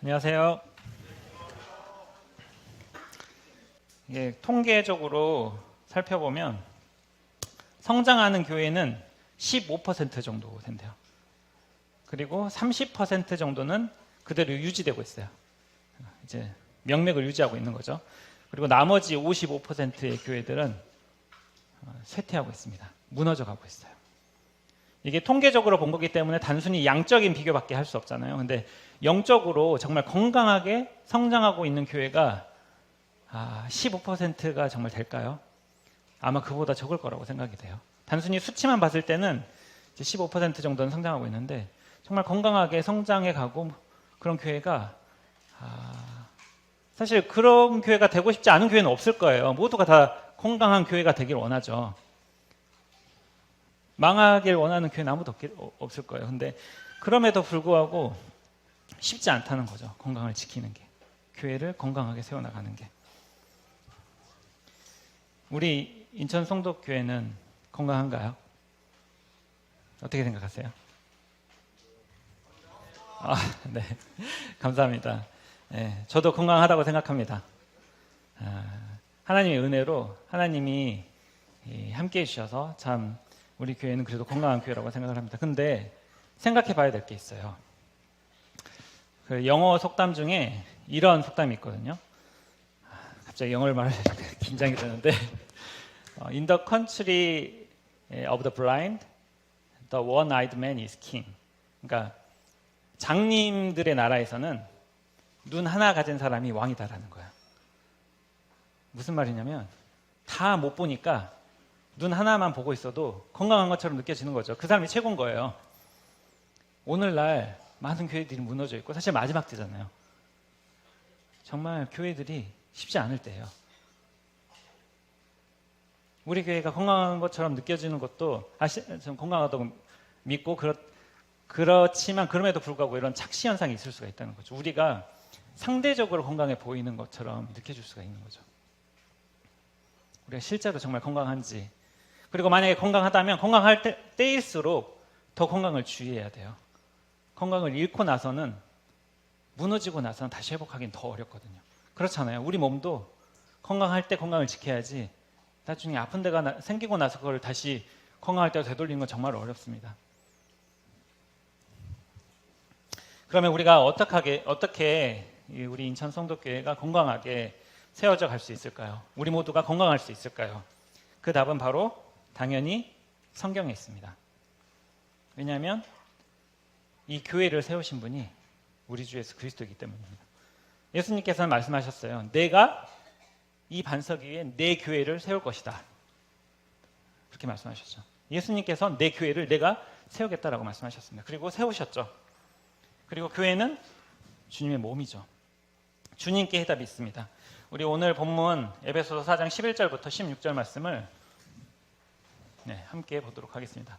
안녕하세요. 이게 통계적으로 살펴보면 성장하는 교회는 15% 정도 된대요. 그리고 30% 정도는 그대로 유지되고 있어요. 이제 명맥을 유지하고 있는 거죠. 그리고 나머지 55%의 교회들은 쇠퇴하고 있습니다. 무너져 가고 있어요. 이게 통계적으로 본 거기 때문에 단순히 양적인 비교밖에 할 수 없잖아요. 근데 영적으로 정말 건강하게 성장하고 있는 교회가 15%가 정말 될까요? 아마 그보다 적을 거라고 생각이 돼요. 단순히 수치만 봤을 때는 이제 15% 정도는 성장하고 있는데 정말 건강하게 성장해 가고 그런 교회가 사실 그런 교회가 되고 싶지 않은 교회는 없을 거예요. 모두가 다 건강한 교회가 되길 원하죠. 망하길 원하는 교회는 아무도 없을 거예요. 근데 그럼에도 불구하고 쉽지 않다는 거죠. 건강을 지키는 게. 교회를 건강하게 세워나가는 게. 우리 인천 성덕교회는 건강한가요? 어떻게 생각하세요? 네. 감사합니다. 네, 저도 건강하다고 생각합니다. 하나님의 은혜로 하나님이 함께 해주셔서 참 우리 교회는 그래도 건강한 교회라고 생각을 합니다. 근데 생각해 봐야 될 게 있어요. 그 영어 속담 중에 이런 속담이 있거든요. 갑자기 영어를 말하니까 긴장이 되는데 In the country of the blind, the one-eyed man is king. 그러니까 장님들의 나라에서는 눈 하나 가진 사람이 왕이다라는 거야. 무슨 말이냐면 다 못 보니까 눈 하나만 보고 있어도 건강한 것처럼 느껴지는 거죠. 그 사람이 최고인 거예요. 오늘날 많은 교회들이 무너져 있고 사실 마지막 때잖아요. 정말 교회들이 쉽지 않을 때예요. 우리 교회가 건강한 것처럼 느껴지는 것도 좀 건강하다고 믿고 그렇지만 그럼에도 불구하고 이런 착시 현상이 있을 수가 있다는 거죠. 우리가 상대적으로 건강해 보이는 것처럼 느껴질 수가 있는 거죠. 우리가 실제로 정말 건강한지, 그리고 만약에 건강하다면 건강할 때일수록 더 건강을 주의해야 돼요. 건강을 잃고 나서는, 무너지고 나서는 다시 회복하기는 더 어렵거든요. 그렇잖아요. 우리 몸도 건강할 때 건강을 지켜야지 나중에 아픈 데가 생기고 나서 그걸 다시 건강할 때로 되돌리는 건 정말 어렵습니다. 그러면 우리가 어떻게 우리 인천 성덕교회가 건강하게 세워져 갈 수 있을까요? 우리 모두가 건강할 수 있을까요? 그 답은 바로 당연히 성경에 있습니다. 왜냐하면 이 교회를 세우신 분이 우리 주 예수 그리스도이기 때문입니다. 예수님께서는 말씀하셨어요. 내가 이 반석 위에 내 교회를 세울 것이다. 그렇게 말씀하셨죠. 예수님께서 내 교회를 내가 세우겠다라고 말씀하셨습니다. 그리고 세우셨죠. 그리고 교회는 주님의 몸이죠. 주님께 해답이 있습니다. 우리 오늘 본문 에베소서 4장 11절부터 16절 말씀을 함께 보도록 하겠습니다.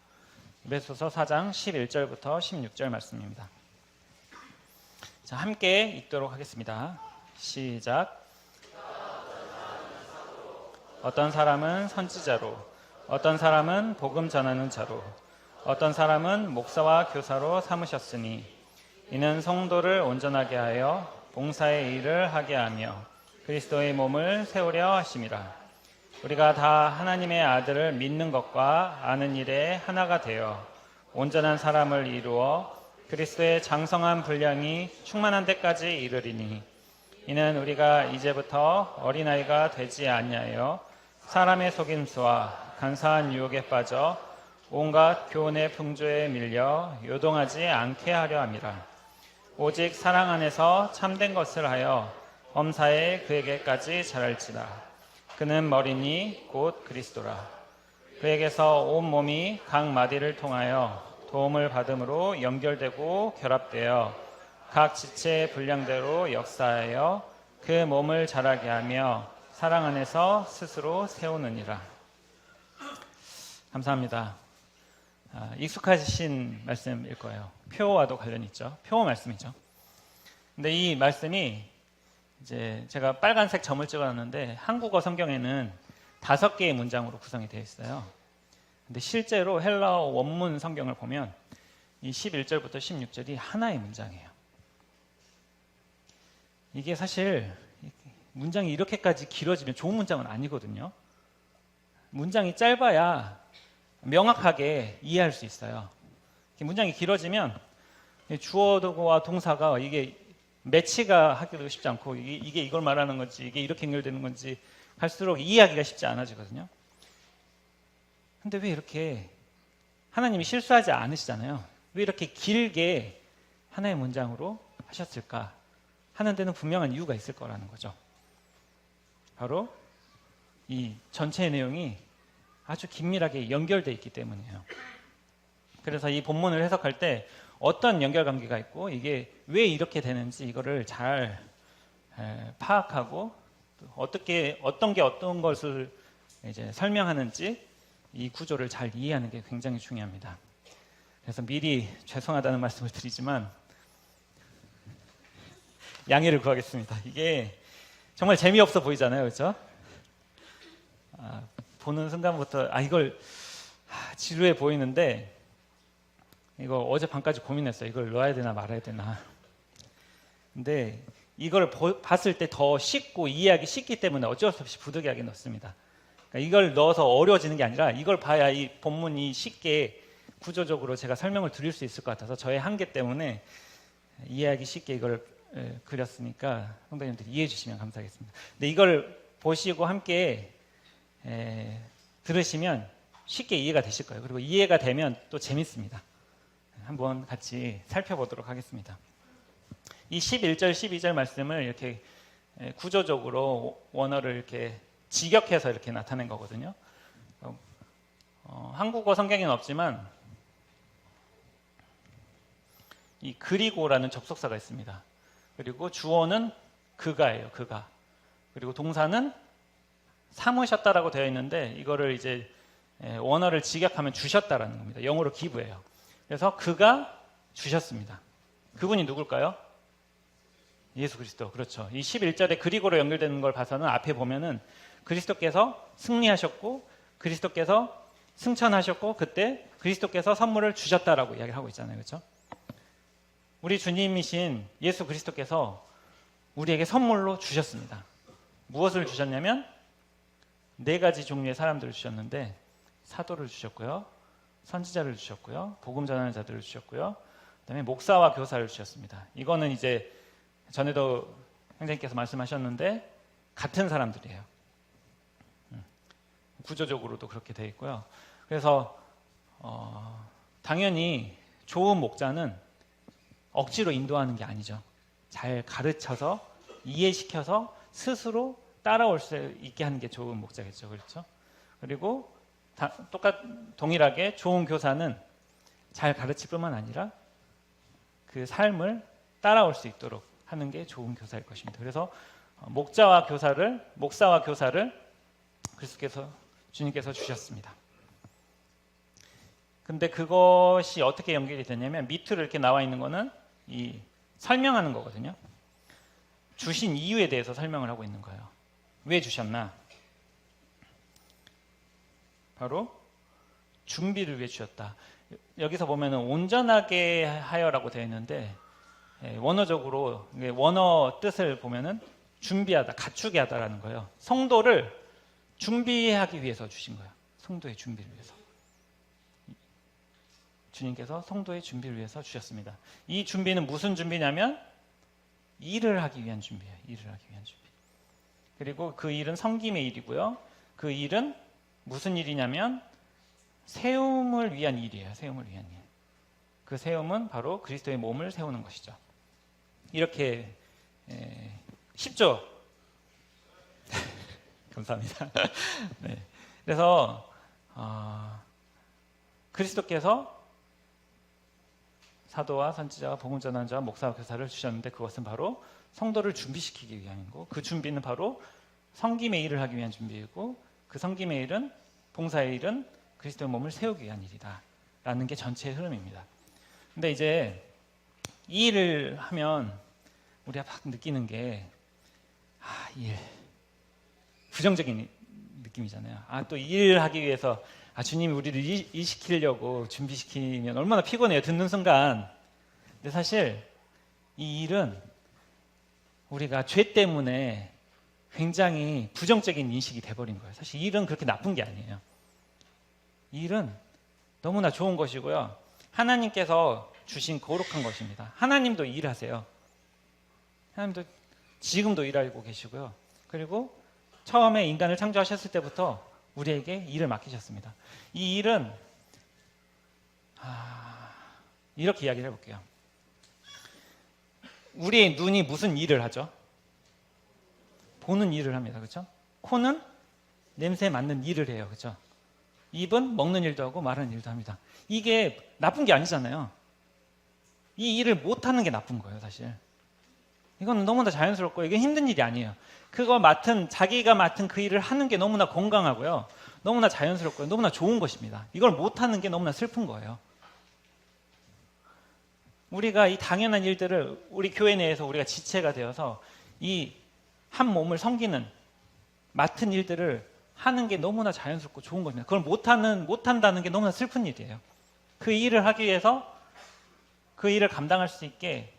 에베소서 4장 11절부터 16절 말씀입니다. 자, 함께 읽도록 하겠습니다. 시작. 어떤 사람은 선지자로, 어떤 사람은 복음 전하는 자로, 어떤 사람은 목사와 교사로 삼으셨으니 이는 성도를 온전하게 하여 봉사의 일을 하게 하며 그리스도의 몸을 세우려 하심이라. 우리가 다 하나님의 아들을 믿는 것과 아는 일에 하나가 되어 온전한 사람을 이루어 그리스도의 장성한 분량이 충만한 데까지 이르리니 이는 우리가 이제부터 어린아이가 되지 아니하여 사람의 속임수와 간사한 유혹에 빠져 온갖 교훈의 풍조에 밀려 요동하지 않게 하려 함이라. 오직 사랑 안에서 참된 것을 하여 범사에 그에게까지 자랄지라. 그는 머리니 곧 그리스도라. 그에게서 온 몸이 각 마디를 통하여 도움을 받음으로 연결되고 결합되어 각 지체의 분량대로 역사하여 그 몸을 자라게 하며 사랑 안에서 스스로 세우느니라. 감사합니다. 익숙하신 말씀일 거예요. 표와도 관련이 있죠. 표 말씀이죠. 근데 이 말씀이 이제 제가 빨간색 점을 찍어놨는데 한국어 성경에는 5개의 문장으로 구성이 되어 있어요. 근데 실제로 헬라어 원문 성경을 보면 이 11절부터 16절이 하나의 문장이에요. 이게 사실 문장이 이렇게까지 길어지면 좋은 문장은 아니거든요. 문장이 짧아야 명확하게 이해할 수 있어요. 문장이 길어지면 주어와 동사가 이게 매치가 하기도 쉽지 않고 이게 이걸 말하는 건지 이게 이렇게 연결되는 건지 할수록 이해하기가 쉽지 않아지거든요. 근데 왜 이렇게 하나님이 실수하지 않으시잖아요. 왜 이렇게 길게 하나의 문장으로 하셨을까 하는 데는 분명한 이유가 있을 거라는 거죠. 바로 이 전체의 내용이 아주 긴밀하게 연결되어 있기 때문이에요. 그래서 이 본문을 해석할 때 어떤 연결관계가 있고 이게 왜 이렇게 되는지 이거를 잘 파악하고 어떤 게 어떤 것을 이제 설명하는지 이 구조를 잘 이해하는 게 굉장히 중요합니다. 그래서 미리 죄송하다는 말씀을 드리지만 양해를 구하겠습니다. 이게 정말 재미없어 보이잖아요, 그렇죠? 보는 순간부터 이걸 지루해 보이는데 이거 어젯밤까지 고민했어요. 이걸 넣어야 되나 말아야 되나. 근데 이걸 봤을 때 더 쉽고 이해하기 쉽기 때문에 어쩔 수 없이 부득이하게 넣습니다. 그러니까 이걸 넣어서 어려워지는 게 아니라 이걸 봐야 이 본문이 쉽게 구조적으로 제가 설명을 드릴 수 있을 것 같아서 저의 한계 때문에 이해하기 쉽게 이걸 그렸으니까 성도님들 이해해 주시면 감사하겠습니다. 근데 이걸 보시고 함께 들으시면 쉽게 이해가 되실 거예요. 그리고 이해가 되면 또 재밌습니다. 한번 같이 살펴보도록 하겠습니다. 이 11절, 12절 말씀을 이렇게 구조적으로 원어를 이렇게 직역해서 이렇게 나타낸 거거든요. 한국어 성경에는 없지만 이 그리고라는 접속사가 있습니다. 그리고 주어는 그가예요. 그가. 그리고 동사는 삼으셨다라고 되어 있는데 이거를 이제 원어를 직역하면 주셨다라는 겁니다. 영어로 give예요. 그래서 그가 주셨습니다. 그분이 누굴까요? 예수 그리스도. 그렇죠. 이 11절에 그리고로 연결되는 걸 봐서는 앞에 보면은 그리스도께서 승리하셨고 그리스도께서 승천하셨고 그때 그리스도께서 선물을 주셨다라고 이야기를 하고 있잖아요. 그렇죠? 우리 주님이신 예수 그리스도께서 우리에게 선물로 주셨습니다. 무엇을 주셨냐면 4가지 종류의 사람들을 주셨는데 사도를 주셨고요. 선지자를 주셨고요. 복음 전하는 자들을 주셨고요. 그다음에 목사와 교사를 주셨습니다. 이거는 이제 전에도 형제님께서 말씀하셨는데 같은 사람들이에요. 구조적으로도 그렇게 되어 있고요. 그래서 당연히 좋은 목자는 억지로 인도하는 게 아니죠. 잘 가르쳐서 이해시켜서 스스로 따라올 수 있게 하는 게 좋은 목자겠죠. 그렇죠? 그리고 동일하게 좋은 교사는 잘 가르칠 뿐만 아니라 그 삶을 따라올 수 있도록 하는 게 좋은 교사일 것입니다. 그래서 목사와 교사를 그리스도께서 주님께서 주셨습니다. 근데 그것이 어떻게 연결이 되냐면 밑으로 이렇게 나와 있는 거는 이 설명하는 거거든요. 주신 이유에 대해서 설명을 하고 있는 거예요. 왜 주셨나? 바로 준비를 위해 주셨다. 여기서 보면은 온전하게 하여라고 되어 있는데 원어적으로 원어 뜻을 보면은 준비하다, 갖추게 하다라는 거예요. 성도를 준비하기 위해서 주신 거예요. 성도의 준비를 위해서. 주님께서 성도의 준비를 위해서 주셨습니다. 이 준비는 무슨 준비냐면 일을 하기 위한 준비예요. 일을 하기 위한 준비. 그리고 그 일은 섬김의 일이고요. 그 일은 무슨 일이냐면 세움을 위한 일이에요. 세움을 위한 일. 그 세움은 바로 그리스도의 몸을 세우는 것이죠. 이렇게 쉽죠? 감사합니다. 네. 그래서 그리스도께서 사도와 선지자와 복음 전하는 자와 목사와 교사를 주셨는데 그것은 바로 성도를 준비시키기 위함이고 그 준비는 바로 섬김의 일을 하기 위한 준비이고 그 섬김의 일은 봉사의 일은 그리스도의 몸을 세우기 위한 일이다 라는 게 전체의 흐름입니다. 근데 이제 이 일을 하면 우리가 막 느끼는 게 일 부정적인 느낌이잖아요. 또 일을 하기 위해서 주님이 우리를 일 시키려고 준비시키면 얼마나 피곤해요. 듣는 순간. 근데 사실 이 일은 우리가 죄 때문에 굉장히 부정적인 인식이 돼버린 거예요. 사실 일은 그렇게 나쁜 게 아니에요. 일은 너무나 좋은 것이고요. 하나님께서 주신 거룩한 것입니다. 하나님도 일하세요. 하나님도 지금도 일하고 계시고요. 그리고 처음에 인간을 창조하셨을 때부터 우리에게 일을 맡기셨습니다. 이 일은 이렇게 이야기를 해볼게요. 우리의 눈이 무슨 일을 하죠? 보는 일을 합니다. 그렇죠? 코는 냄새에 맞는 일을 해요. 그렇죠? 입은 먹는 일도 하고 마르는 일도 합니다. 이게 나쁜 게 아니잖아요. 이 일을 못하는 게 나쁜 거예요. 사실 이건 너무나 자연스럽고 이게 힘든 일이 아니에요. 자기가 맡은 그 일을 하는 게 너무나 건강하고요, 너무나 자연스럽고요, 너무나 좋은 것입니다. 이걸 못하는 게 너무나 슬픈 거예요. 우리가 이 당연한 일들을 우리 교회 내에서 우리가 지체가 되어서 이 한 몸을 섬기는 맡은 일들을 하는 게 너무나 자연스럽고 좋은 겁니다. 그걸 못한다는 게 너무나 슬픈 일이에요. 그 일을 하기 위해서 그 일을 감당할 수 있게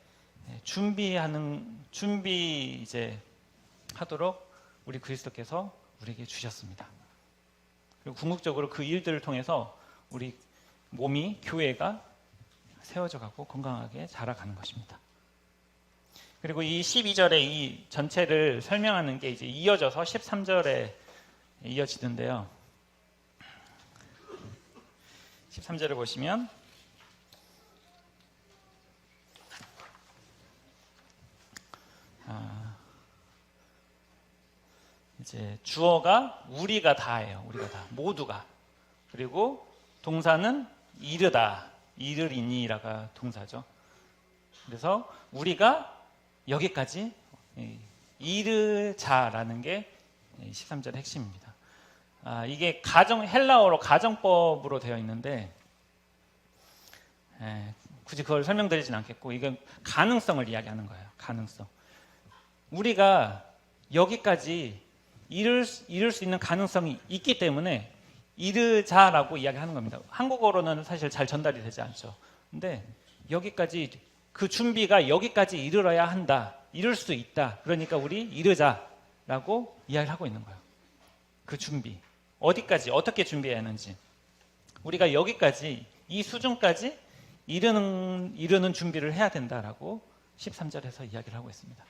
준비 하도록 우리 그리스도께서 우리에게 주셨습니다. 그리고 궁극적으로 그 일들을 통해서 우리 몸이, 교회가 세워져 가고 건강하게 자라가는 것입니다. 그리고 이 12절의 이 전체를 설명하는 게 이제 이어져서 13절에 이어지는데요. 13절을 보시면 이제 주어가 우리가 다예요. 우리가 다, 모두가. 그리고 동사는 이르다, 이르리니라가 동사죠. 그래서 우리가 여기까지 이르자라는 게 13절의 핵심입니다. 이게 헬라어로 가정법으로 되어 있는데 굳이 그걸 설명드리진 않겠고, 이건 가능성을 이야기하는 거예요. 가능성. 우리가 여기까지 이룰 수 있는 가능성이 있기 때문에 이르자라고 이야기하는 겁니다. 한국어로는 사실 잘 전달이 되지 않죠. 근데 여기까지, 그 준비가 여기까지 이르러야 한다, 이룰 수 있다, 그러니까 우리 이르자라고 이야기를 하고 있는 거예요. 그 준비, 어디까지 어떻게 준비해야 하는지, 우리가 여기까지, 이 수준까지 이르는 준비를 해야 된다라고 13절에서 이야기를 하고 있습니다.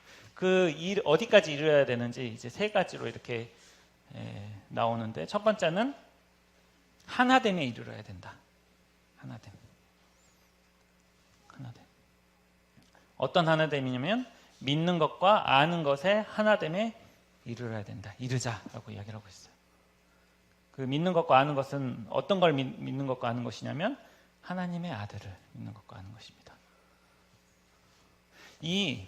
어디까지 이르러야 되는지 이제 세 가지로 이렇게 나오는데, 첫 번째는 하나됨에 이르러야 된다. 하나됨. 어떤 하나됨이냐면 믿는 것과 아는 것의 하나됨에 이르러야 된다. 이르자라고 이야기를 하고 있어요. 그 믿는 것과 아는 것은 어떤 걸 믿는 것과 아는 것이냐면 하나님의 아들을 믿는 것과 아는 것입니다. 이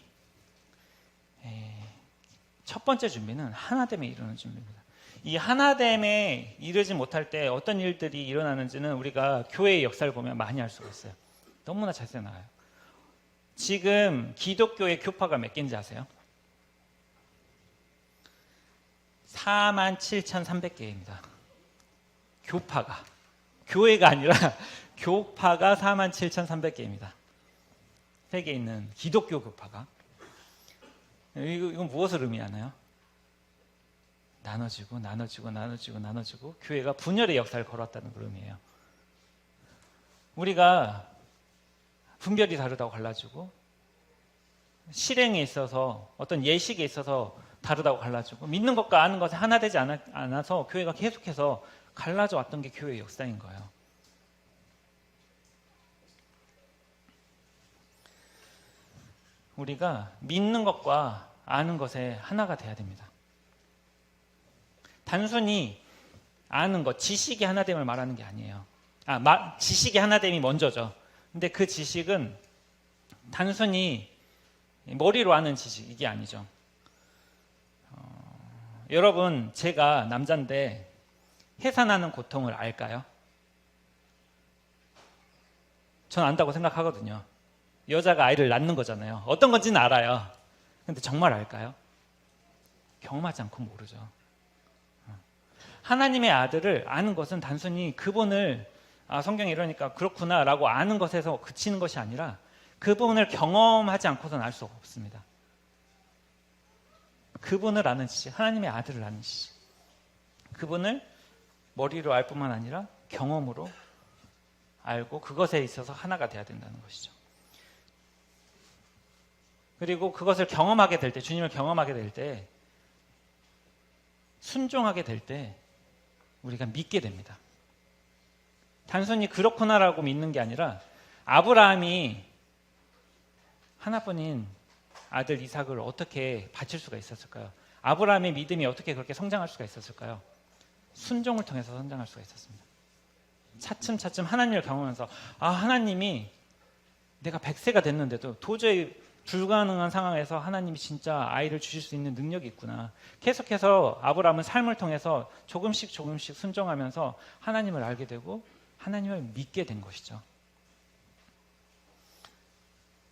첫 번째 준비는 하나됨에 이르는 준비입니다. 이 하나됨에 이르지 못할 때 어떤 일들이 일어나는지는 우리가 교회의 역사를 보면 많이 알 수가 있어요. 너무나 자세히 나와요. 지금 기독교의 교파가 몇 개인지 아세요? 47,300개입니다. 교파가. 교회가 아니라 교파가 47,300개입니다. 세계에 있는 기독교 교파가. 이건 무엇을 의미하나요? 나눠지고 교회가 분열의 역사를 걸었다는 걸 의미해요. 우리가 분별이 다르다고 갈라지고, 실행에 있어서 어떤 예식에 있어서 다르다고 갈라지고, 믿는 것과 아는 것이 하나 되지 않아서 교회가 계속해서 갈라져 왔던 게 교회의 역사인 거예요. 우리가 믿는 것과 아는 것에 하나가 돼야 됩니다. 단순히 아는 것, 지식이 하나됨을 말하는 게 아니에요. 지식이 하나됨이 먼저죠. 근데 그 지식은 단순히 머리로 아는 지식, 이게 아니죠. 여러분, 제가 남자인데 해산하는 고통을 알까요? 전 안다고 생각하거든요. 여자가 아이를 낳는 거잖아요. 어떤 건지는 알아요. 근데 정말 알까요? 경험하지 않고 모르죠. 하나님의 아들을 아는 것은 단순히 그분을 성경이 이러니까 그렇구나라고 아는 것에서 그치는 것이 아니라 그분을 경험하지 않고서는 알 수가 없습니다. 그분을 아는 지식, 하나님의 아들을 아는 지식. 그분을 머리로 알 뿐만 아니라 경험으로 알고 그것에 있어서 하나가 돼야 된다는 것이죠. 그리고 그것을 경험하게 될 때, 주님을 경험하게 될 때, 순종하게 될 때 우리가 믿게 됩니다. 단순히 그렇구나라고 믿는 게 아니라 아브라함이 하나뿐인 아들 이삭을 어떻게 바칠 수가 있었을까요? 아브라함의 믿음이 어떻게 그렇게 성장할 수가 있었을까요? 순종을 통해서 성장할 수가 있었습니다. 차츰차츰 하나님을 경험하면서 하나님이 내가 100세가 됐는데도 도저히 불가능한 상황에서 하나님이 진짜 아이를 주실 수 있는 능력이 있구나. 계속해서 아브라함은 삶을 통해서 조금씩 순종하면서 하나님을 알게 되고 하나님을 믿게 된 것이죠.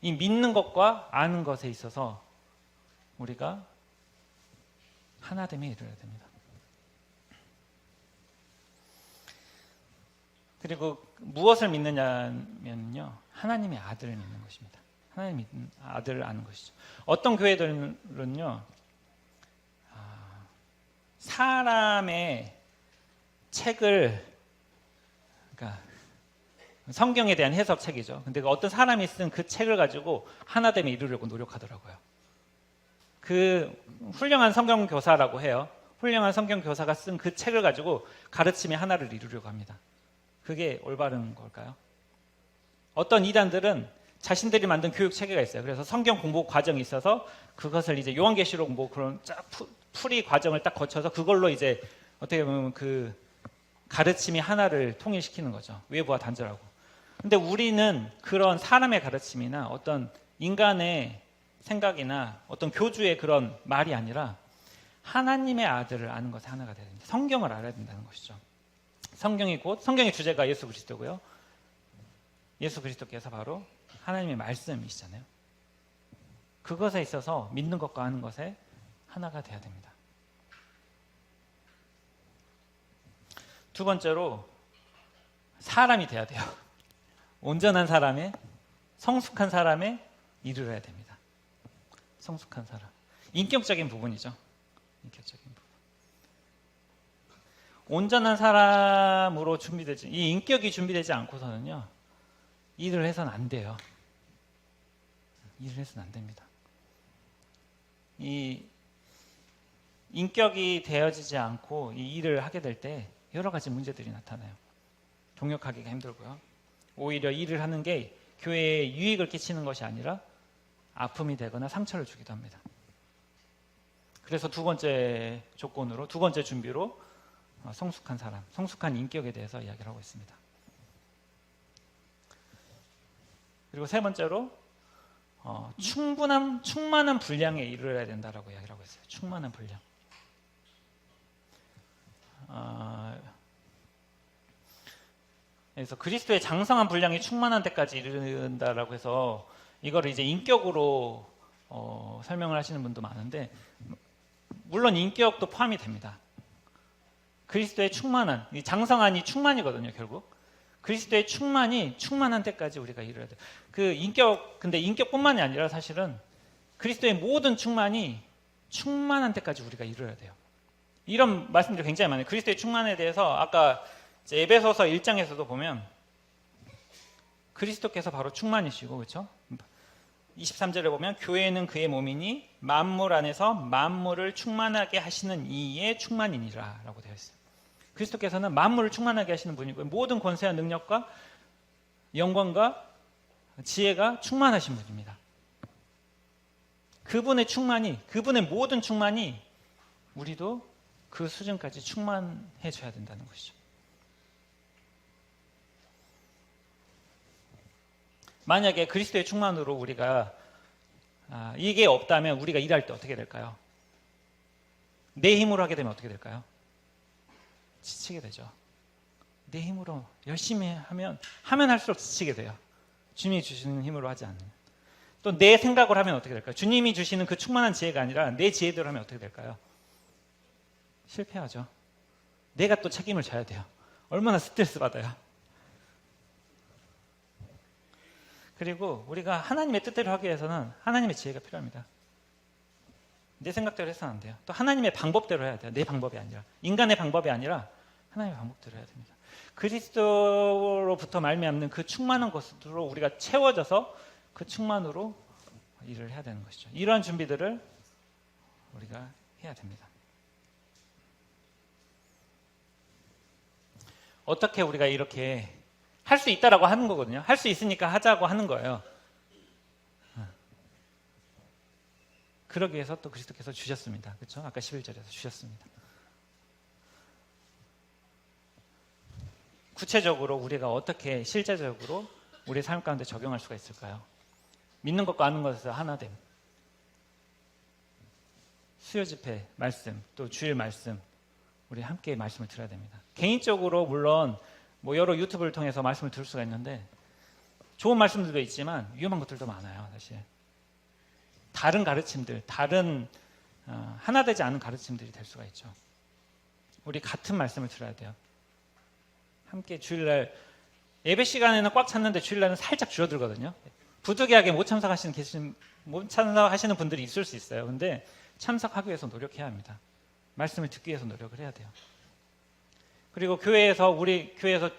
이 믿는 것과 아는 것에 있어서 우리가 하나됨에 이르러야 됩니다. 그리고 무엇을 믿느냐면요, 하나님의 아들을 믿는 것입니다. 하나님의 아들을 아는 것이죠. 어떤 교회들은요, 사람의 책을, 그러니까 성경에 대한 해석책이죠. 근데 어떤 사람이 쓴 그 책을 가지고 하나됨에 이르려고 노력하더라고요. 그 훌륭한 성경 교사라고 해요. 훌륭한 성경 교사가 쓴 그 책을 가지고 가르침의 하나를 이루려고 합니다. 그게 올바른 걸까요? 어떤 이단들은 자신들이 만든 교육 체계가 있어요. 그래서 성경 공부 과정이 있어서 그것을 이제 요한계시록 뭐 그런 쫙 풀이 과정을 딱 거쳐서 그걸로 이제 어떻게 보면 그 가르침이 하나를 통일시키는 거죠. 외부와 단절하고. 근데 우리는 그런 사람의 가르침이나 어떤 인간의 생각이나 어떤 교주의 그런 말이 아니라 하나님의 아들을 아는 것에 하나가 돼야 됩니다. 성경을 알아야 된다는 것이죠. 성경의 주제가 예수 그리스도고요. 예수 그리스도께서 바로 하나님의 말씀이시잖아요. 그것에 있어서 믿는 것과 아는 것에 하나가 돼야 됩니다. 두 번째로 사람이 돼야 돼요. 온전한 사람에, 성숙한 사람에 이르러야 됩니다. 성숙한 사람. 인격적인 부분이죠. 인격적인 부분. 온전한 사람으로 준비되지, 이 인격이 준비되지 않고서는요, 일을 해서는 안 돼요. 일을 해서는 안 됩니다. 이 인격이 되어지지 않고 이 일을 하게 될 때 여러 가지 문제들이 나타나요. 동역하기가 힘들고요. 오히려 일을 하는 게 교회에 유익을 끼치는 것이 아니라 아픔이 되거나 상처를 주기도 합니다. 그래서 두 번째 조건으로, 두 번째 준비로 성숙한 사람, 성숙한 인격에 대해서 이야기를 하고 있습니다. 그리고 세 번째로 충만한 분량에 이르러야 된다라고 이야기를 하고 있어요. 충만한 분량. 그래서 그리스도의 장성한 분량이 충만한 데까지 이른다라고 해서 이거를 이제 인격으로 설명을 하시는 분도 많은데, 물론 인격도 포함이 됩니다. 그리스도의 충만한, 이 장성한이 충만이거든요, 결국. 그리스도의 충만이 충만한 때까지 우리가 이르러야 돼요. 근데 인격뿐만이 아니라 사실은 그리스도의 모든 충만이 충만한 때까지 우리가 이르러야 돼요. 이런 말씀들이 굉장히 많아요. 그리스도의 충만에 대해서 아까 에베소서 1장에서도 보면 그리스도께서 바로 충만이시고, 그렇죠? 23절에 보면 교회는 그의 몸이니 만물 안에서 만물을 충만하게 하시는 이의 충만이니라 라고 되어 있어요. 그리스도께서는 만물을 충만하게 하시는 분이고 모든 권세와 능력과 영광과 지혜가 충만하신 분입니다. 그분의 충만이, 그분의 모든 충만이 우리도 그 수준까지 충만해져야 된다는 것이죠. 만약에 그리스도의 충만으로 우리가 이게 없다면 우리가 일할 때 어떻게 될까요? 내 힘으로 하게 되면 어떻게 될까요? 지치게 되죠. 내 힘으로 열심히 하면 할수록 지치게 돼요. 주님이 주시는 힘으로 하지 않으면. 또 내 생각을 하면 어떻게 될까요? 주님이 주시는 그 충만한 지혜가 아니라 내 지혜대로 하면 어떻게 될까요? 실패하죠. 내가 또 책임을 져야 돼요. 얼마나 스트레스 받아요. 그리고 우리가 하나님의 뜻대로 하기 위해서는 하나님의 지혜가 필요합니다. 내 생각대로 해서는 안 돼요. 또 하나님의 방법대로 해야 돼요. 내 방법이 아니라. 인간의 방법이 아니라 하나님의 방법대로 해야 됩니다. 그리스도로부터 말미암는 그 충만한 것으로 우리가 채워져서 그 충만으로 일을 해야 되는 것이죠. 이러한 준비들을 우리가 해야 됩니다. 어떻게 우리가 이렇게 할 수 있다라고 하는 거거든요. 할 수 있으니까 하자고 하는 거예요. 그러기 위해서 또 그리스도께서 주셨습니다. 그렇죠? 아까 11절에서 주셨습니다. 구체적으로 우리가 어떻게 실제적으로 우리 삶 가운데 적용할 수가 있을까요? 믿는 것과 아는 것에서 하나됨. 수요 집회 말씀, 또 주일 말씀, 우리 함께 말씀을 들어야 됩니다. 개인적으로 물론 뭐 여러 유튜브를 통해서 말씀을 들을 수가 있는데 좋은 말씀들도 있지만 위험한 것들도 많아요. 사실 다른 가르침들, 다른 하나 되지 않은 가르침들이 될 수가 있죠. 우리 같은 말씀을 들어야 돼요. 함께 주일날 예배 시간에는 꽉 찼는데 주일날은 살짝 줄어들거든요. 부득이하게 못 참석하시는 분들이 있을 수 있어요. 근데 참석하기 위해서 노력해야 합니다. 말씀을 듣기 위해서 노력을 해야 돼요. 그리고 우리 교회에서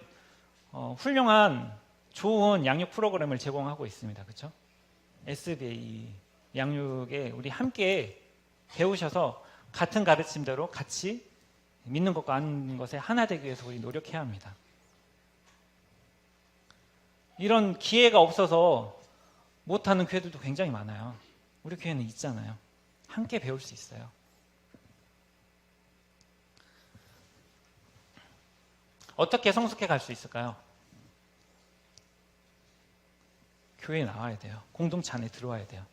훌륭한 좋은 양육 프로그램을 제공하고 있습니다. 그렇죠? SBA 양육에 우리 함께 배우셔서 같은 가르침대로 같이 믿는 것과 아는 것에 하나 되기 위해서 우리 노력해야 합니다. 이런 기회가 없어서 못하는 교회들도 굉장히 많아요. 우리 교회는 있잖아요. 함께 배울 수 있어요. 어떻게 성숙해 갈 수 있을까요? 교회에 나와야 돼요. 공동체 안에 들어와야 돼요.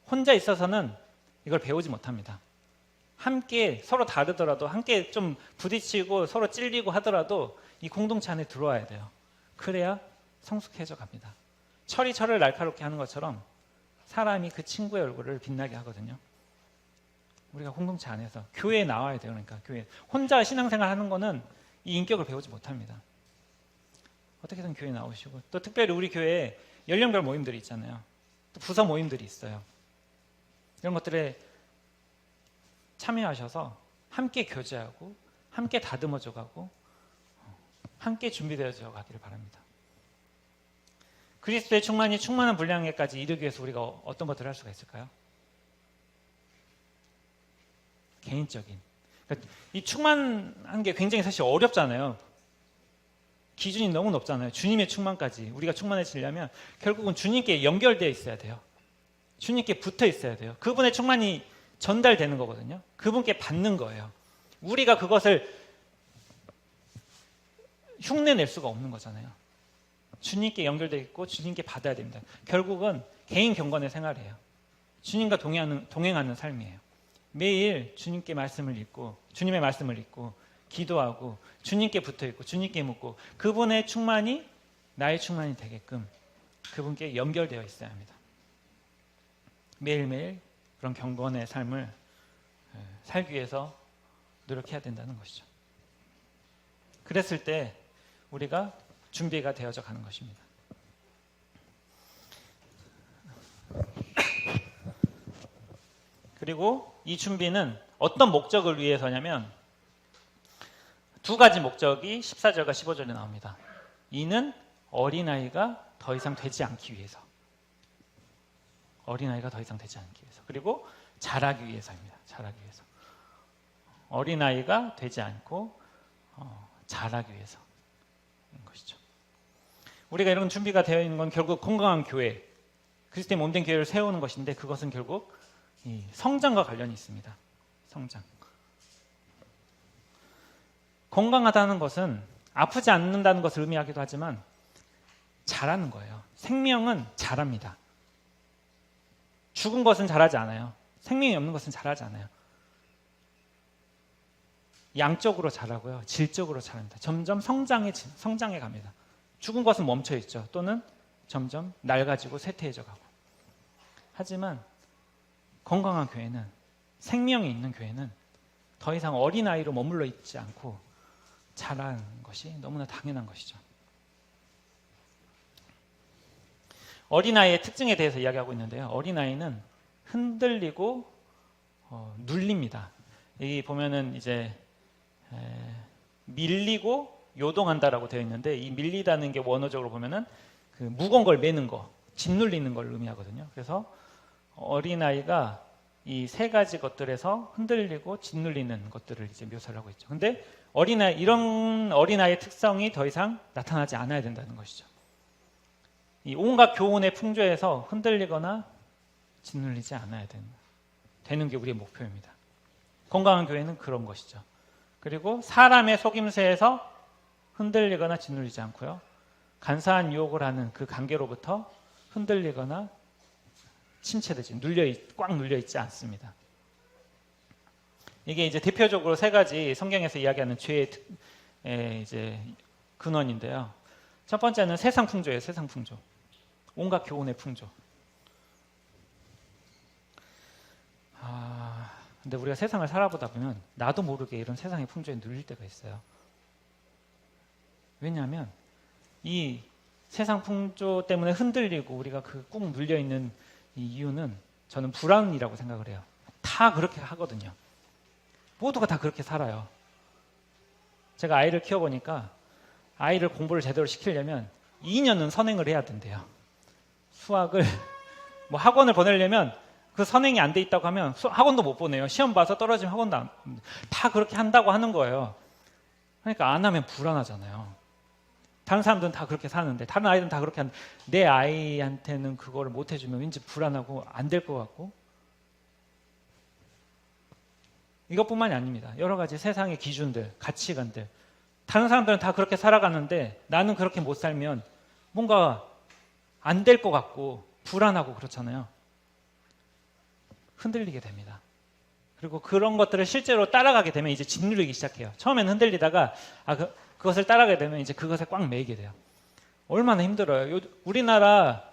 혼자 있어서는 이걸 배우지 못합니다. 함께 서로 다르더라도 함께 좀 부딪히고 서로 찔리고 하더라도 이 공동체 안에 들어와야 돼요. 그래야 성숙해져 갑니다. 철이 철을 날카롭게 하는 것처럼 사람이 그 친구의 얼굴을 빛나게 하거든요. 우리가 공동체 안에서 교회에 나와야 돼요. 그러니까 교회 혼자 신앙생활 하는 거는 이 인격을 배우지 못합니다. 어떻게든 교회에 나오시고 또 특별히 우리 교회에 연령별 모임들이 있잖아요. 또 부서 모임들이 있어요. 이런 것들에 참여하셔서 함께 교제하고 함께 다듬어져 가고 함께 준비되어져 가기를 바랍니다. 그리스도의 충만한 분량에까지 이르기 위해서 우리가 어떤 것들을 할 수가 있을까요? 개인적인. 그러니까 이 충만한 게 굉장히 사실 어렵잖아요. 기준이 너무 높잖아요. 주님의 충만까지 우리가 충만해지려면 결국은 주님께 연결되어 있어야 돼요. 주님께 붙어 있어야 돼요. 그분의 충만이 전달되는 거거든요. 그분께 받는 거예요. 우리가 그것을 흉내낼 수가 없는 거잖아요. 주님께 연결되어 있고 주님께 받아야 됩니다. 결국은 개인 경건의 생활이에요. 주님과 동행하는 삶이에요. 매일 주님께 말씀을 읽고 주님의 말씀을 읽고 기도하고 주님께 붙어있고 주님께 묻고 그분의 충만이 나의 충만이 되게끔 그분께 연결되어 있어야 합니다. 매일매일 그런 경건의 삶을 살기 위해서 노력해야 된다는 것이죠. 그랬을 때 우리가 준비가 되어져 가는 것입니다. 그리고 이 준비는 어떤 목적을 위해서냐면 두 가지 목적이 14절과 15절에 나옵니다. 이는 어린아이가 더 이상 되지 않기 위해서. 어린아이가 더 이상 되지 않기 위해서. 그리고 자라기 위해서입니다. 자라기 위해서. 어린아이가 되지 않고 자라기 위해서인 것이죠. 우리가 이런 준비가 되어 있는 건 결국 건강한 교회, 그리스도의 몸된 교회를 세우는 것인데 그것은 결국 이 성장과 관련이 있습니다. 성장. 건강하다는 것은 아프지 않는다는 것을 의미하기도 하지만 자라는 거예요. 생명은 자랍니다. 죽은 것은 자라지 않아요. 생명이 없는 것은 자라지 않아요. 양적으로 자라고요. 질적으로 자랍니다. 점점 성장해 갑니다. 죽은 것은 멈춰 있죠. 또는 점점 낡아지고 쇠퇴해져 가고. 하지만 건강한 교회는, 생명이 있는 교회는 더 이상 어린아이로 머물러 있지 않고 자라는 것이 너무나 당연한 것이죠. 어린아이의 특징에 대해서 이야기하고 있는데요. 어린아이는 흔들리고 눌립니다. 여기 보면은 이제 밀리고 요동한다라고 되어 있는데, 이 밀리다는 게 원어적으로 보면은 그 무거운 걸 메는 거, 짓눌리는 걸 의미하거든요. 그래서 어린아이가 이 세 가지 것들에서 흔들리고 짓눌리는 것들을 이제 묘사를 하고 있죠. 근데 이런 어린아이의 특성이 더 이상 나타나지 않아야 된다는 것이죠. 이 온갖 교훈의 풍조에서 흔들리거나 짓눌리지 않아야 되는 게 우리의 목표입니다. 건강한 교회는 그런 것이죠. 그리고 사람의 속임수에서 흔들리거나 짓눌리지 않고요. 간사한 유혹을 하는 그 관계로부터 흔들리거나 침체되지, 꽉 눌려있지 않습니다. 이게 이제 대표적으로 세 가지 성경에서 이야기하는 죄의 이제 근원인데요. 첫 번째는 세상 풍조예요. 세상 풍조. 온갖 교훈의 풍조. 근데 우리가 세상을 살아보다 보면 나도 모르게 이런 세상의 풍조에 눌릴 때가 있어요. 왜냐하면 이 세상 풍조 때문에 흔들리고 우리가 그 꾹 눌려있는 이 이유는 저는 불안이라고 생각을 해요. 다 그렇게 하거든요. 모두가 다 그렇게 살아요. 제가 아이를 키워보니까 아이를 공부를 제대로 시키려면 2년은 선행을 해야 된대요. 수학을 뭐 학원을 보내려면 그 선행이 안 돼 있다고 하면 학원도 못 보내요. 시험 봐서 떨어지면 학원도 다 그렇게 한다고 하는 거예요. 그러니까 안 하면 불안하잖아요. 다른 사람들은 다 그렇게 사는데, 다른 아이들은 다 그렇게 하는데 내 아이한테는 그거를 못 해주면 왠지 불안하고 안 될 것 같고. 이것뿐만이 아닙니다. 여러 가지 세상의 기준들, 가치관들, 다른 사람들은 다 그렇게 살아가는데 나는 그렇게 못 살면 뭔가 안 될 것 같고 불안하고 그렇잖아요. 흔들리게 됩니다. 그리고 그런 것들을 실제로 따라가게 되면 이제 짓누르기 시작해요. 처음에는 흔들리다가 그것을 따라가게 되면 이제 그것에 꽉 매이게 돼요. 얼마나 힘들어요. 우리나라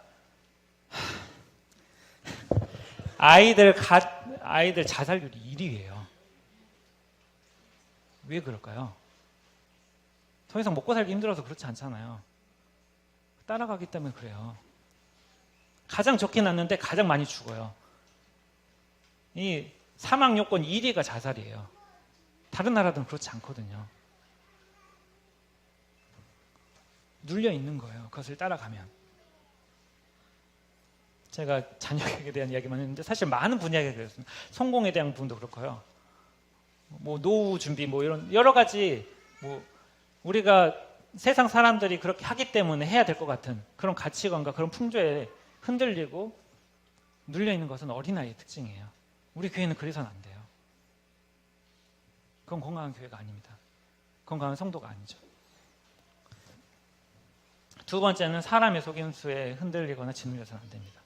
아이들 자살률이 1위예요. 왜 그럴까요? 더 이상 먹고 살기 힘들어서 그렇지 않잖아요. 따라가기 때문에 그래요. 가장 좋게 낳는데 가장 많이 죽어요. 이 사망 요건 1위가 자살이에요. 다른 나라들은 그렇지 않거든요. 눌려 있는 거예요. 그것을 따라가면. 제가 자녀에게 대한 이야기만 했는데 사실 많은 분야에 그렇습니다. 성공에 대한 부분도 그렇고요. 뭐 노후 준비 뭐 이런 여러 가지 뭐 우리가 세상 사람들이 그렇게 하기 때문에 해야 될 것 같은 그런 가치관과 그런 풍조에 흔들리고 눌려 있는 것은 어린아이의 특징이에요. 우리 교회는 그래서는 안 돼요. 그건 건강한 교회가 아닙니다. 건강한 성도가 아니죠. 두 번째는 사람의 속임수에 흔들리거나 짓눌려서는 안 됩니다.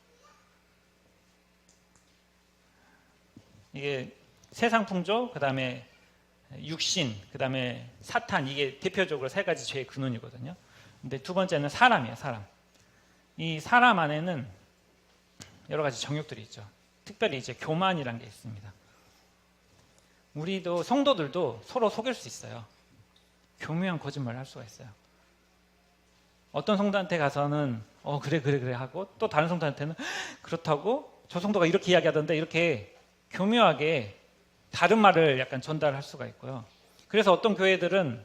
이게 세상 풍조, 그 다음에 육신, 그 다음에 사탄, 이게 대표적으로 세 가지 죄의 근원이거든요. 근데 두 번째는 사람이에요. 사람. 이 사람 안에는 여러 가지 정욕들이 있죠. 특별히 이제 교만이라는 게 있습니다. 우리도 성도들도 서로 속일 수 있어요. 교묘한 거짓말을 할 수가 있어요. 어떤 성도한테 가서는 그래 하고 또 다른 성도한테는 그렇다고 저 성도가 이렇게 이야기하던데 이렇게 교묘하게 다른 말을 약간 전달할 수가 있고요. 그래서 어떤 교회들은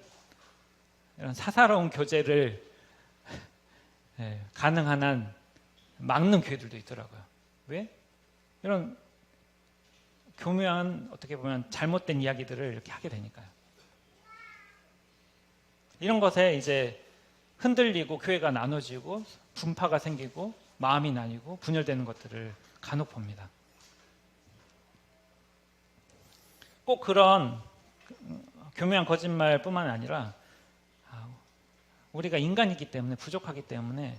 이런 사사로운 교제를 가능한 한 막는 교회들도 있더라고요. 왜? 이런 교묘한 어떻게 보면 잘못된 이야기들을 이렇게 하게 되니까요. 이런 것에 이제 흔들리고 교회가 나눠지고 분파가 생기고 마음이 나뉘고 분열되는 것들을 간혹 봅니다. 꼭 그런 교묘한 거짓말뿐만 아니라 우리가 인간이기 때문에 부족하기 때문에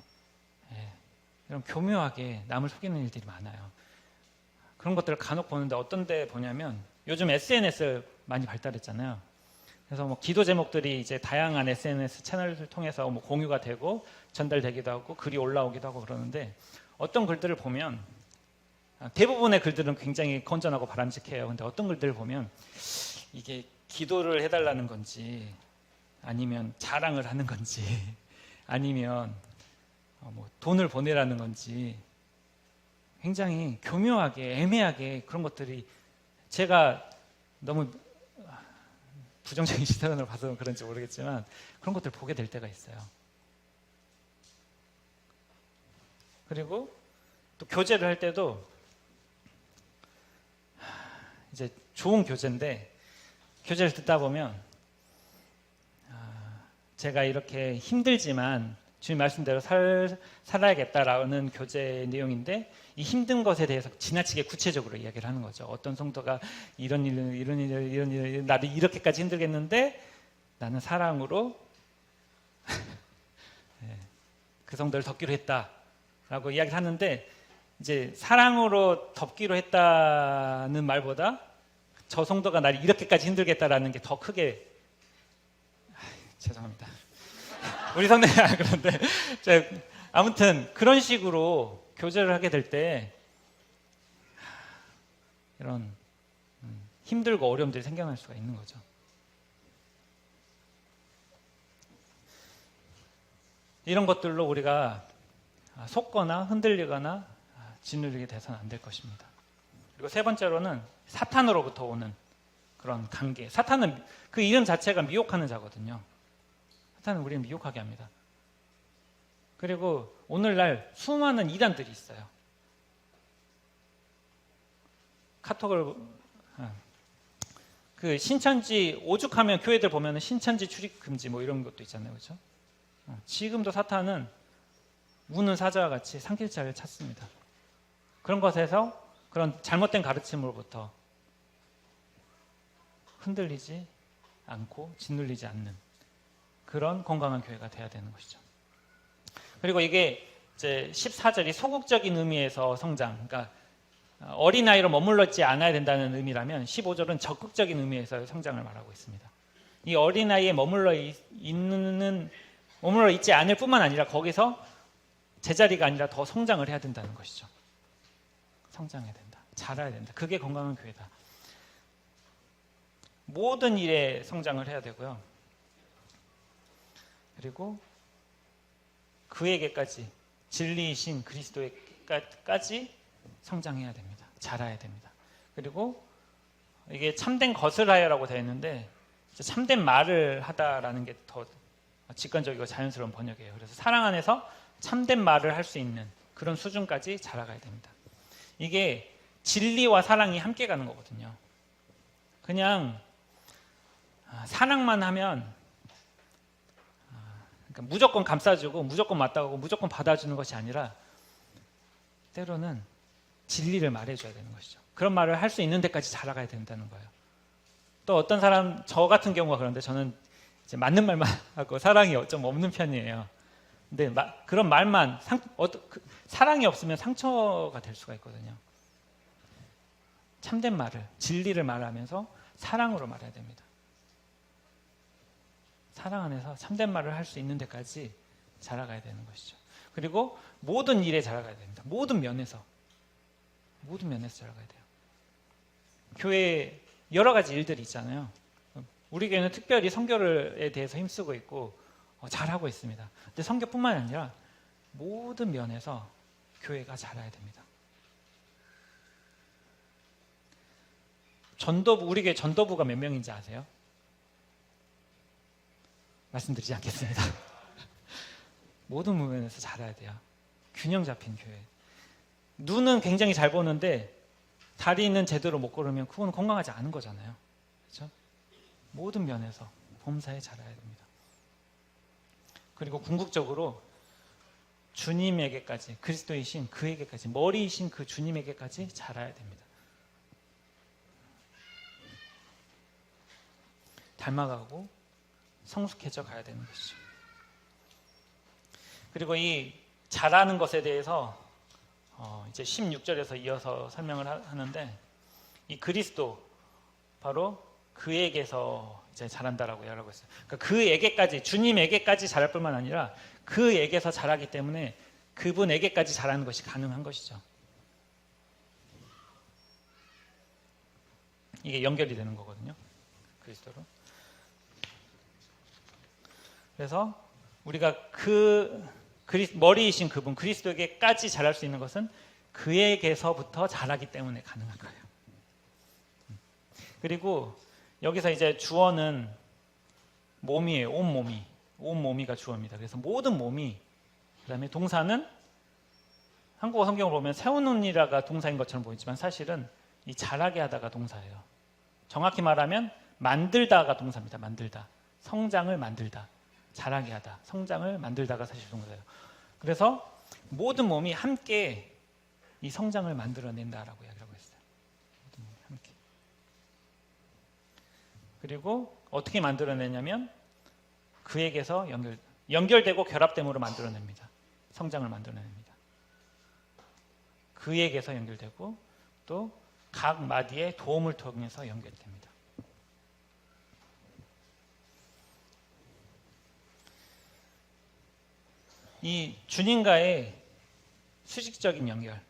이런 교묘하게 남을 속이는 일들이 많아요. 그런 것들을 간혹 보는데 어떤 데 보냐면 요즘 SNS 많이 발달했잖아요. 그래서 뭐 기도 제목들이 이제 다양한 SNS 채널을 통해서 뭐 공유가 되고 전달되기도 하고 글이 올라오기도 하고 그러는데 어떤 글들을 보면 대부분의 글들은 굉장히 건전하고 바람직해요. 근데 어떤 글들을 보면 이게 기도를 해달라는 건지 아니면 자랑을 하는 건지 아니면 뭐 돈을 보내라는 건지 굉장히 교묘하게 애매하게 그런 것들이 제가 너무 부정적인 시선으로 봐서 그런지 모르겠지만 그런 것들 보게 될 때가 있어요. 그리고 또 교제를 할 때도 이제 좋은 교제인데 교제를 듣다 보면 제가 이렇게 힘들지만 주님 말씀대로 살아야겠다라는 교제 내용인데 이 힘든 것에 대해서 지나치게 구체적으로 이야기를 하는 거죠. 어떤 성도가 이런 일, 나도 이렇게까지 힘들겠는데 나는 사랑으로 그 성도를 덮기로 했다라고 이야기를 하는데 이제 사랑으로 덮기로 했다는 말보다 저 성도가 나를 이렇게까지 힘들겠다라는 게 더 크게 죄송합니다. 우리 성도님 그런데 아무튼 그런 식으로 교제를 하게 될 때 이런 힘들고 어려움들이 생겨날 수가 있는 거죠. 이런 것들로 우리가 속거나 흔들리거나 짓눌리게 돼서는 안 될 것입니다. 그리고 세 번째로는 사탄으로부터 오는 그런 관계. 사탄은 그 이름 자체가 미혹하는 자거든요. 사탄은 우리를 미혹하게 합니다. 그리고 오늘날 수많은 이단들이 있어요. 카톡을 그 신천지 오죽하면 교회들 보면은 신천지 출입 금지 뭐 이런 것도 있잖아요, 그렇죠? 지금도 사탄은 우는 사자와 같이 상길자를 찾습니다. 그런 것에서 그런 잘못된 가르침으로부터 흔들리지 않고 짓눌리지 않는 그런 건강한 교회가 돼야 되는 것이죠. 그리고 이게 이제 14절이 소극적인 의미에서 성장, 그러니까 어린아이로 머물러 있지 않아야 된다는 의미라면 15절은 적극적인 의미에서 성장을 말하고 있습니다. 이 어린아이에 머물러 있지 않을 뿐만 아니라 거기서 제자리가 아니라 더 성장을 해야 된다는 것이죠. 성장해야 된다. 자라야 된다. 그게 건강한 교회다. 모든 일에 성장을 해야 되고요. 그리고 그에게까지 진리이신 그리스도에까지 성장해야 됩니다. 자라야 됩니다. 그리고 이게 참된 것을 하여라고 되어 있는데 참된 말을 하다라는 게 더 직관적이고 자연스러운 번역이에요. 그래서 사랑 안에서 참된 말을 할 수 있는 그런 수준까지 자라가야 됩니다. 이게 진리와 사랑이 함께 가는 거거든요. 그냥 사랑만 하면 그러니까 무조건 감싸주고 무조건 맞다고 무조건 받아주는 것이 아니라 때로는 진리를 말해줘야 되는 것이죠. 그런 말을 할 수 있는 데까지 자라가야 된다는 거예요. 또 어떤 사람, 저 같은 경우가 그런데 저는 이제 맞는 말만 하고 사랑이 좀 없는 편이에요. 근데 그런 말만 사랑이 없으면 상처가 될 수가 있거든요. 참된 말을, 진리를 말하면서 사랑으로 말해야 됩니다. 사랑 안에서 참된 말을 할 수 있는 데까지 자라가야 되는 것이죠. 그리고 모든 일에 자라가야 됩니다. 모든 면에서 자라가야 돼요. 교회에 여러 가지 일들이 있잖아요. 우리 교회는 특별히 선교에 대해서 힘쓰고 있고 잘하고 있습니다. 근데 선교뿐만 아니라 모든 면에서 교회가 자라야 됩니다. 우리 교회 전도부가 몇 명인지 아세요? 말씀드리지 않겠습니다. 모든 부분에서 자라야 돼요. 균형 잡힌 교회. 눈은 굉장히 잘 보는데 다리는 제대로 못 걸으면 그건 건강하지 않은 거잖아요. 그렇죠? 모든 면에서 범사에 자라야 됩니다. 그리고 궁극적으로 주님에게까지, 그리스도이신 그에게까지, 머리이신 그 주님에게까지 자라야 됩니다. 닮아가고 성숙해져 가야 되는 것이죠. 그리고 이 자라는 것에 대해서 이제 16절에서 이어서 설명을 하는데 이 그리스도 바로 그에게서 이제 자란다라고 이야기하고 있어요. 그러니까 그에게까지, 주님에게까지 자랄 뿐만 아니라 그에게서 자라기 때문에 그분에게까지 자라는 것이 가능한 것이죠. 이게 연결이 되는 거거든요. 그리스도로. 그래서 우리가 머리이신 그분 그리스도에게까지 자랄 수 있는 것은 그에게서부터 자라기 때문에 가능한 거예요. 그리고 여기서 이제 주어는 몸이에요. 온 몸이가 주어입니다. 그래서 모든 몸이, 그 다음에 동사는 한국어 성경을 보면 세우느니라가 동사인 것처럼 보이지만 사실은 이 자라게 하다가 동사예요. 정확히 말하면 만들다가 동사입니다. 만들다. 성장을 만들다. 자라게 하다. 성장을 만들다가 사실 동사예요. 그래서 모든 몸이 함께 이 성장을 만들어낸다라고 이야기를 하고 있어요. 모든 몸이 함께. 그리고 어떻게 만들어내냐면 그에게서 연결되고 결합됨으로 만들어냅니다. 성장을 만들어냅니다. 그에게서 연결되고 또 각 마디의 도움을 통해서 연결됩니다. 이 주님과의 수직적인 연결,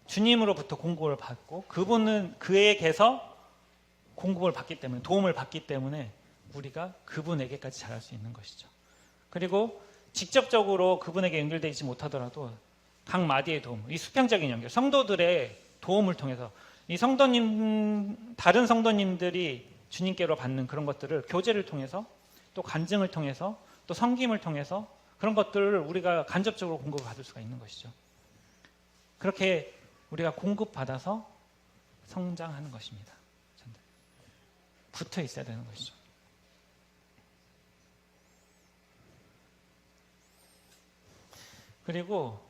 주님으로부터 공급을 받고 그분은 그에게서 공급을 받기 때문에, 도움을 받기 때문에 우리가 그분에게까지 자랄 수 있는 것이죠. 그리고 직접적으로 그분에게 연결되지 못하더라도 각 마디의 도움, 이 수평적인 연결, 성도들의 도움을 통해서 이 성도님, 다른 성도님들이 주님께로 받는 그런 것들을 교제를 통해서 또 간증을 통해서 또 섬김을 통해서 그런 것들을 우리가 간접적으로 공급을 받을 수가 있는 것이죠. 그렇게 우리가 공급받아서 성장하는 것입니다. 붙어 있어야 되는 것이죠. 그리고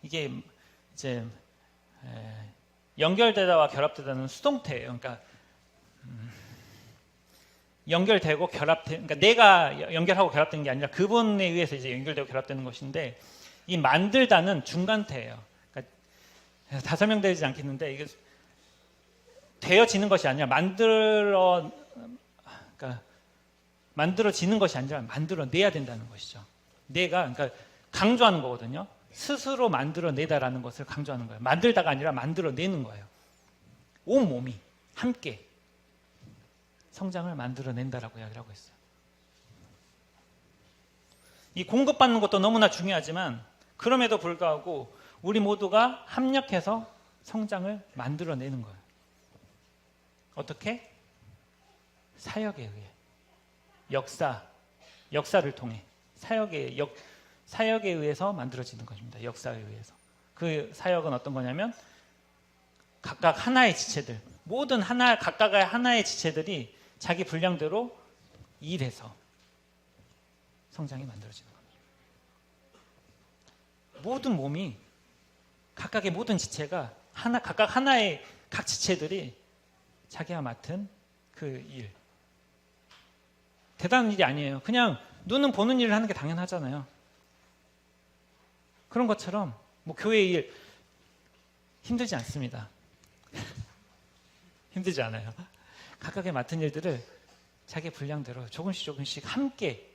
이게 이제 연결되다와 결합되다는 수동태예요. 그러니까 연결되고 그러니까 내가 연결하고 결합된 게 아니라 그분에 의해서 이제 연결되고 결합되는 것인데, 이 만들다는 중간태예요. 그러니까 다 설명되지 않겠는데, 이게 되어지는 것이 아니라 만들어지는 것이 아니라 만들어내야 된다는 것이죠. 그러니까 강조하는 거거든요. 스스로 만들어내다라는 것을 강조하는 거예요. 만들다가 아니라 만들어내는 거예요. 온 몸이 함께 성장을 만들어낸다라고 이야기를 하고 있어요. 이 공급받는 것도 너무나 중요하지만 그럼에도 불구하고 우리 모두가 합력해서 성장을 만들어내는 거예요. 어떻게? 사역에 의해, 역사를 통해, 사역에 의해서 만들어지는 것입니다. 역사에 의해서. 그 사역은 어떤 거냐면 각각 하나의 지체들, 각각의 하나의 지체들이 자기 분량대로 일해서 성장이 만들어지는 겁니다. 모든 몸이, 각각의 모든 지체가 각각 하나의 각 지체들이 자기가 맡은 그 일, 대단한 일이 아니에요. 그냥 눈은 보는 일을 하는 게 당연하잖아요. 그런 것처럼 교회의 일 힘들지 않습니다. 힘들지 않아요. 각각의 맡은 일들을 자기 분량대로 조금씩 함께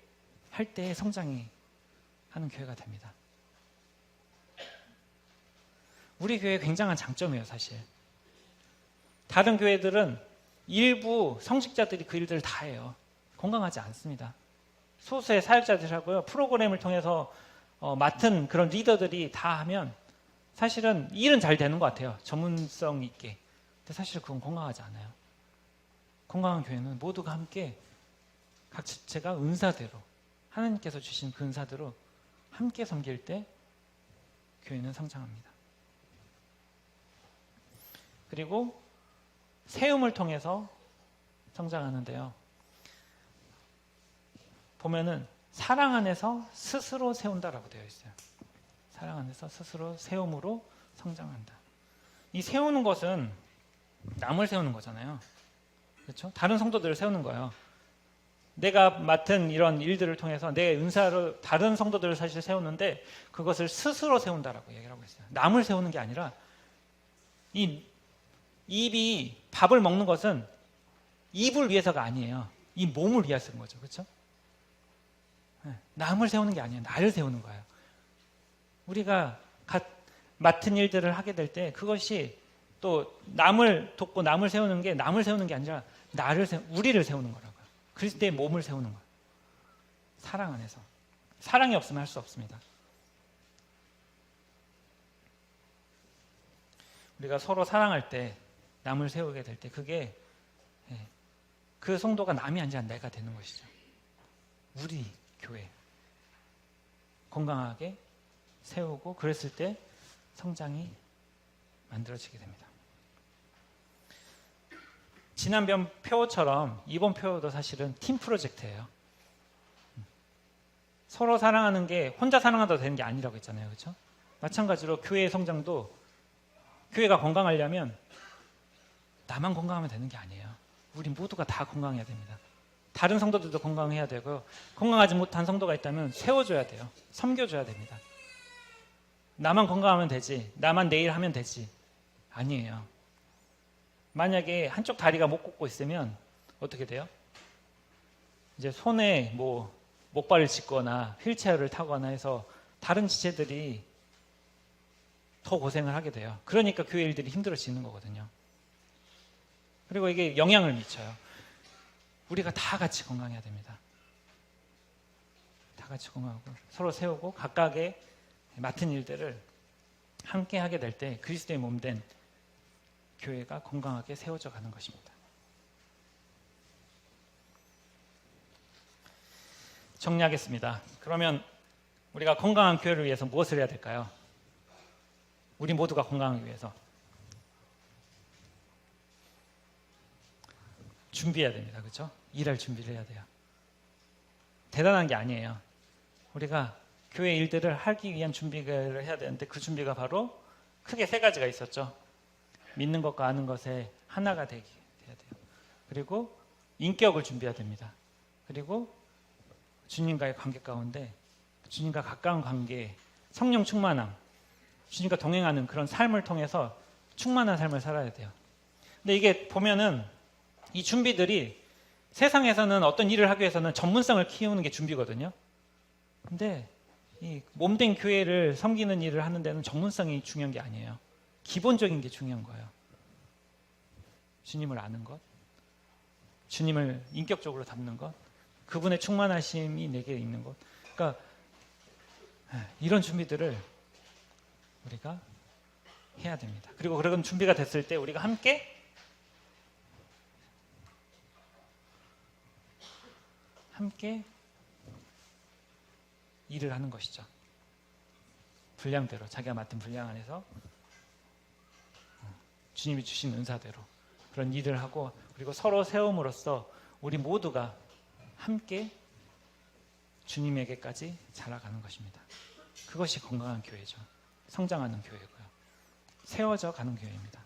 할 때 성장이 하는 교회가 됩니다. 우리 교회의 굉장한 장점이에요, 사실. 다른 교회들은 일부 성직자들이 그 일들을 다 해요. 건강하지 않습니다. 소수의 사역자들이 하고요. 프로그램을 통해서 맡은 그런 리더들이 다 하면 사실은 일은 잘 되는 것 같아요. 전문성 있게. 근데 사실 그건 건강하지 않아요. 건강한 교회는 모두가 함께 각 지체가 은사대로, 하나님께서 주신 그 은사대로 함께 섬길 때 교회는 성장합니다. 그리고 세움을 통해서 성장하는데요. 보면은 사랑 안에서 스스로 세운다라고 되어 있어요. 사랑 안에서 스스로 세움으로 성장한다. 이 세우는 것은 남을 세우는 거잖아요. 그렇죠? 다른 성도들을 세우는 거예요. 내가 맡은 이런 일들을 통해서 내 은사로 다른 성도들을 사실 세우는데 그것을 스스로 세운다라고 얘기를 하고 있어요. 남을 세우는 게 아니라, 이 입이 밥을 먹는 것은 입을 위해서가 아니에요. 이 몸을 위해서인 거죠. 그렇죠? 남을 세우는 게 아니에요. 나를 세우는 거예요. 우리가 맡은 일들을 하게 될 때 그것이 또 남을 돕고 남을 세우는 게 아니라 우리를 세우는 거라고요. 그리스도의 몸을 세우는 거예요. 사랑 안에서. 사랑이 없으면 할 수 없습니다. 우리가 서로 사랑할 때 남을 세우게 될 때 그게 그 성도가 남이 아니라 내가 되는 것이죠. 우리 교회 건강하게 세우고 그랬을 때 성장이 만들어지게 됩니다. 지난번 표처럼 이번 표도 사실은 팀 프로젝트예요. 서로 사랑하는 게 혼자 사랑한다고 되는 게 아니라고 했잖아요. 그렇죠? 마찬가지로 교회의 성장도 교회가 건강하려면 나만 건강하면 되는 게 아니에요. 우리 모두가 다 건강해야 됩니다. 다른 성도들도 건강해야 되고 건강하지 못한 성도가 있다면 세워줘야 돼요. 섬겨줘야 됩니다. 나만 건강하면 되지, 나만 내일 하면 되지. 아니에요. 만약에 한쪽 다리가 못 걷고 있으면 어떻게 돼요? 이제 손에 뭐 목발을 짚거나 휠체어를 타거나 해서 다른 지체들이 더 고생을 하게 돼요. 그러니까 교회 일들이 힘들어지는 거거든요. 그리고 이게 영향을 미쳐요. 우리가 다 같이 건강해야 됩니다. 다 같이 건강하고 서로 세우고 각각의 맡은 일들을 함께 하게 될 때 그리스도의 몸된 교회가 건강하게 세워져 가는 것입니다. 정리하겠습니다. 그러면 우리가 건강한 교회를 위해서 무엇을 해야 될까요? 우리 모두가 건강하기 위해서 준비해야 됩니다. 그렇죠? 일할 준비를 해야 돼요. 대단한 게 아니에요. 우리가 교회 일들을 하기 위한 준비를 해야 되는데 그 준비가 바로 크게 세 가지가 있었죠. 믿는 것과 아는 것에 하나가 돼야 돼요. 그리고 인격을 준비해야 됩니다. 그리고 주님과의 관계 가운데 주님과 가까운 관계, 성령 충만함, 주님과 동행하는 그런 삶을 통해서 충만한 삶을 살아야 돼요. 근데 이게 보면은 이 준비들이 세상에서는 어떤 일을 하기 위해서는 전문성을 키우는 게 준비거든요. 근데 이 몸된 교회를 섬기는 일을 하는 데는 전문성이 중요한 게 아니에요. 기본적인 게 중요한 거예요. 주님을 아는 것, 주님을 인격적으로 닮는 것, 그분의 충만하심이 내게 있는 것. 그러니까 이런 준비들을 우리가 해야 됩니다. 그리고 그런 준비가 됐을 때 우리가 함께 일을 하는 것이죠. 분량대로 자기가 맡은 분량 안에서 주님이 주신 은사대로 그런 일을 하고 그리고 서로 세움으로써 우리 모두가 함께 주님에게까지 자라가는 것입니다. 그것이 건강한 교회죠. 성장하는 교회고요. 세워져 가는 교회입니다.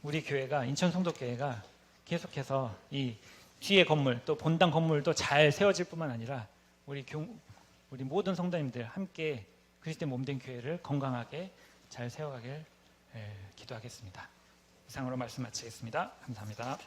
우리 교회가 인천 성도교회가 계속해서 이 뒤에 건물 또 본당 건물도 잘 세워질 뿐만 아니라 우리 모든 성도님들 함께 그리스도의 몸된 교회를 건강하게 잘 세워가길 기도하겠습니다. 이상으로 말씀 마치겠습니다. 감사합니다.